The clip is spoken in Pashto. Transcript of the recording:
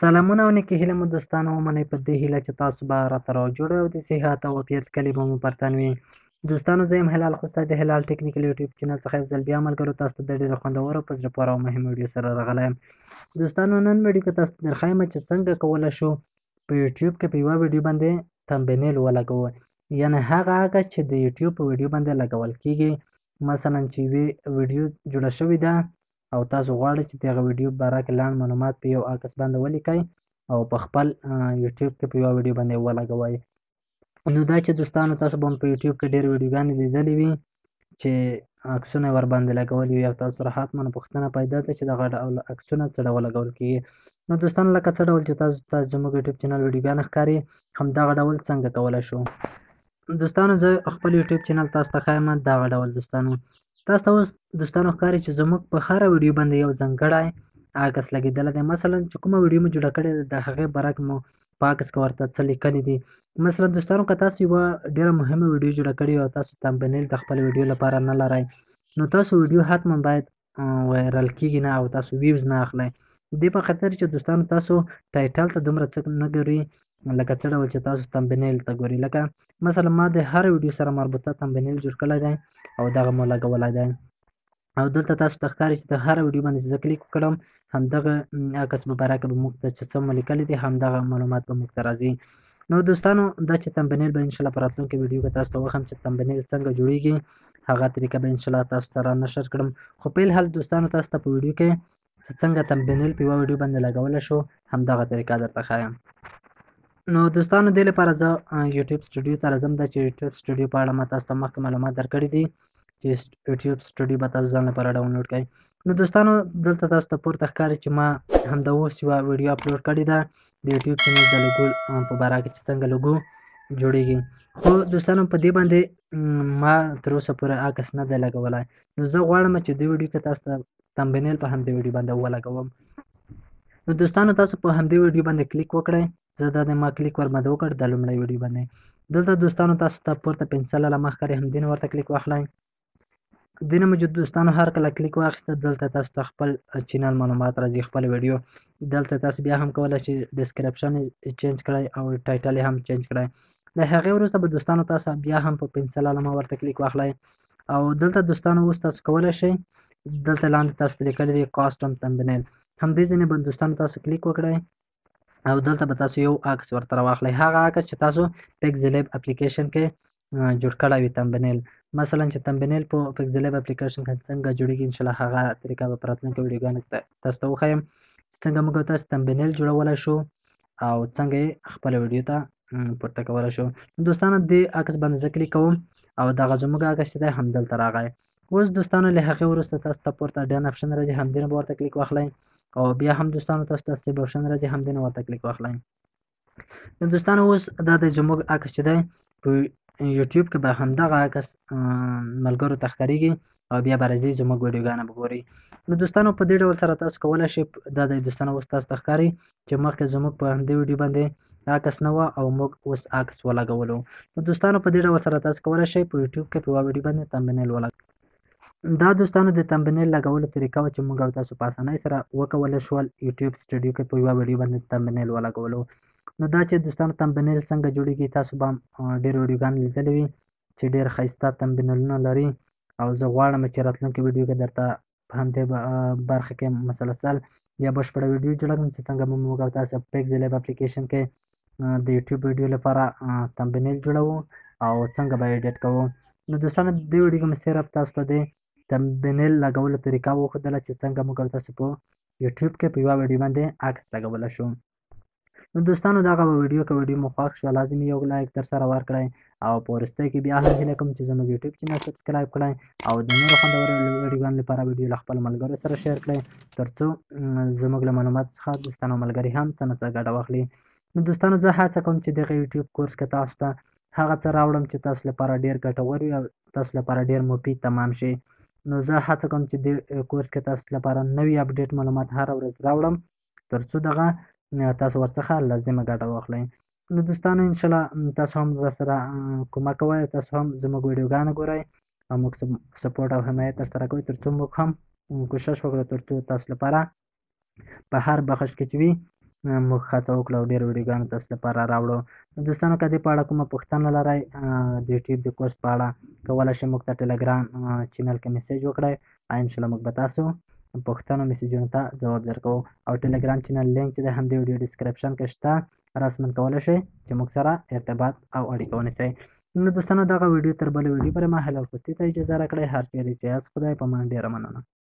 سلامونه او نیکې هیلې مو دوستانو ومنئ په دې هیله چې تاسو به راته راجوړ او د صحت او عافیت کلي به مو پر تن وي. دوستانو زه یم هلال خوستی د هلال ټیکنیکل یوټیوب چینل څخه یو ځل بیا ملګرو تاسو ته د ډېرو خوندورو په زړه پوره او مهم ویډیو سره راغلی یم. دوستانو نن ویډیو کې تاسو ته درښایم چې څنګه کولی شو په یوټیوب کې په یوه ویډیو باندې تمبنیل ولګوو، یعنې هغه عکس چې د یوټیوب په ویډیو باندې لګول کیږي. مثلا چې یوې ویډیو جوړه شوې ده او تاسو غواړئ چې د هغه ویډیو باره کې لاند معلومات په یو عکس باندې ولیکئ او په خپل یوټیوب کې په یوه ویډیو باندې ولګوئ. نو دا چې دوستانو تاسو به په یوټیوب کې ډېر ویډیوګانې لیدلې وي چې عکسونه یې ورباندې لګولي وي او تاسو سره حتما پوښتنه پیدا ده چې دغه ډول عکسونه څه ډول لګول کېږي. نو دوستانو لکه څه ډول چې تاسو ته زموږ یوټیوب چینل ویډیوګانې ښکاري همدغه ډول څنګه کولی شو. دوستانو زه خپل یوټیوب چینل تاسو ته ښایم دغه ډول. دوستانو تاسو ته اوس دوستانو ښکاري چې زموږ په هره ویډیو باندې یو ځانګړی عکس لګېدلی دی. مثلا چې کومه ویډیو مو جوړه کړې ده د هغې باره کې مو په عکس کې ورته څه لیکلي دي. مثلا دوستانو که تاسو یوه ډېره مهمه ویډیو جوړه کړې وي او تاسو تمبنیل د خپلې ویډیو لپاره نه لرئ، نو تاسو ویډیو حتما باید وایرل کېږي نه او تاسو ویوز نه اخلئ. دې په خاطر چې دوستانو تاسو ټایټل ته دومره څه نه ګورئ لکه څه ډول چې تاسو تمبنیل ته ګورئ. لکه مثلا ما د هر ویډیو سره مربوطه تمبنیل جوړ کړی دی او دغه مو لګولی دی او دلته تاسو ته ښکاري چې د هره ویډیو باندې چې زه کلیک وکړم همدغه عکس په باره کې به موږ ته چې څه مو لیکلي دي همدغه معلومات به موږ ته راځي. نو دوستانو دا چې تمبنیل به انشاءالله په راتلونکي ویډیو کې تاسو ته وښیم چې تمبنیل څنګه جوړیږي، هغه طریقه به انشاءالله تاسو سره نشر کړم. خو په الحال دوستانو تاسو ته په ویډیو کې چې څنګه تمبنیل په یوه ویډیو باندې لګولی شو همدغه طریقه درته ښایم. نو دوستانو دې لپاره زه یوټیوب سټوډیو ته راځم. دا چې یوټیوب سټوډیو په اړه ما تاسو ته مخکې معلومات درکړي دي چې یوټیوب سټوډیو به تاسو ځان لپاره ډاونلوډ کړئ. نو دوستانو دلته تاسو ته پورته ښکاري چې ما همدا اوس یوه ویډیو اپلوډ کړې ده د یوټیوب چینل د لوګو په باره کې چې څنګه لوګو جوړیږي. خو دوستانو په دې باندې ما تر اوسه پورې عکس نه دی لګولی. نو زه غواړم چې دې ویډیو کې تاسو ته تمبنیل په همدې ویډیو باندې ولګوم. نو دوستانو تاسو په همدې ویډیو باندې کلیک وکړئ. زه دا د ما کلیک ورباندې وکړ د لومړۍ ویډیو باندې. دلته دوستانو تاسو ته پورته پنسل له مخ ښکاري همدې نه ورته کلیک واخلئ. دې نه مو دوستانو هر کله کلیک واخیسته دلته تاسو ته خپل چینل معلومات راځي خپل ویډیو. دلته تاسو بیا هم کولی شئ ډسکرپشن یې چینج کړئ او ټایټل یې هم چینج کړئ. د هغې وروسته به دوستانو تاسو بیا هم په پنسل له ما ورته کلیک واخلئ او دلته دوستانو اوس تاسو کولی شئ دلته لاندې تاسو ته لیکلي دي کاسټم تمبنیل همدې ځینې به دوستانو تاسو کلیک وکړئ او دلته به تاسو یو عکس ورته راواخلئ. هغه عکس چې تاسو پکزلیب اپلیکیشن کې جوړ کړی وي تمبنیل. مثلا چې تمبنیل په پکزلیب اپلیکیشن کې څنګه جوړیږي انشاءالله هغه طریقه به په راتلونکو ویډیوګانو کې تاسو ته وښیم چې څنګه موږ تاسو تمبنیل جوړولی شو او څنګه یې خپله ویډیو ته پورته کولی شو. دوستانو دې عکس باندې زه کلیک کوم او دغه زموږ عکس چې دی همدلته راغی. اوس دوستانو له هغې وروسته تاسو ته پورته ډن اپشن راځي همدې نه به ورته کلیک واخلئ او بیا هم دوستانو تاسو ته سیب اپشن راځي همدې نه ورته کلیک واخلئ. نو دوستانو اوس دا د زموږ عکس چې دی په یوټیوب کې به همدغه عکس ملګرو ته ښکارېږي او بیا به راځي زموږ ویډیوګانې به ګورئ. نو دوستانو په دې ډول سره تاسو کولی شئ دا د دوستانو اوس تاسو ته ښکاري چې مخکې زموږ په همدې ویډیو باندې عکس نه وه او موږ اوس عکس ولګولو. نو دوستانو په دې ډول سره تاسو کولی شئ په یوټیوب کې په یوه ویډیو باندې تمبنیل دا دوستانو د تمبنیل لګولو طریقه وه چې موږ او تاسو په اسانۍ سره وکولی شول یوټیوب سټوډیو کې په یوه ویډیو باندې تمبنیل ولګولو. نو دا چې دوستانو تمبنیل څنګه جوړیږي تاسو به ډېر ویډیوګانې لیدلې وي چې ډېر ښایسته تمبنیلونه لري او زه غواړم چې راتلونکي ویډیو کې درته په همدې برخه کې مسلسل یا بشپړه ویډیو جوړه کړم چې څنګه به موږ او تاسو پکزلیب اپلیکیشن کې د یوټیوب ویډیو لپاره تمبنیل جوړوو او څنګه به ایډیټ کوو. نو دوستانو دې ویډیو کې مې صرف تاسو ته د تمبنیل لګولو طریقه وښودله چې څنګه موږ او تاسو په یوټیوب کې په یوه ویډیو باندې عکس لګولی شو. نو دوستانو دغه ویډیو که ویډیو مو خوښ شوه لازم یو لایک درسره ورکړئ او په وروستۍ کې بیا هم هیله کوم چې زموږ یوټیوب چینل سبسکرایب کړئ او د نورو خوندورو ویډیوګانو لپاره ویډیو له خپلو ملګرو سره شیر کړئ تر څو زموږ له معلوماتو څخه دوستان او ملګري هم څه نه څه ګټه واخلي. نو دوستانو زه هڅه کوم چې دغه یوټیوب کورس کې تاسو ته هغه څه راوړم چې تاسو لپاره ډېر ګټور وي او تاسو لپاره ډېر مفید تمام شي. نو زه هڅه کوم چې دې کورس کې تاسو لپاره نوي اپډیټ معلومات هره ورځ راوړم تر څو دغه تاسو ورڅخه لازمه ګټه واخلئ. نو دوستانو انشاءالله تاسو هم راسره کومک کوئ تاسو هم زموږ ویډیوګانې ګورئ او موږ سپورټ او حمایت درسره کوئ تر څو موږ هم کوشش وکړو تر څو تاسو لپاره په هر بخش کې چې وي موږ هڅه وکړو او ډېرو ویډیوګانو تاسو لپاره راوړو. نو دوستانو که دې په اړه کومه پوښتنه لرئ د یوټیوب د کورس په اړه کولی شئ موږ ته ټلګرام چینل کې میسیج وکړئ. انشاءالله موږ به تاسو پوښتنو میسیجونو ته ځواب درکوو. او ټلګرام چینل لینک چې د همدې ویډیو ډسکرپشن کې شته، رسماً کولی شئ چې موږ سره ارتباط او اړیکه ونیسئ. نو دوستانو دغه ویډیو تر بلې ویډیو پورې ما هلال خوستي ته اجازه راکړئ. هر چیرې چې یاست خدای پامان. ډېره مننه.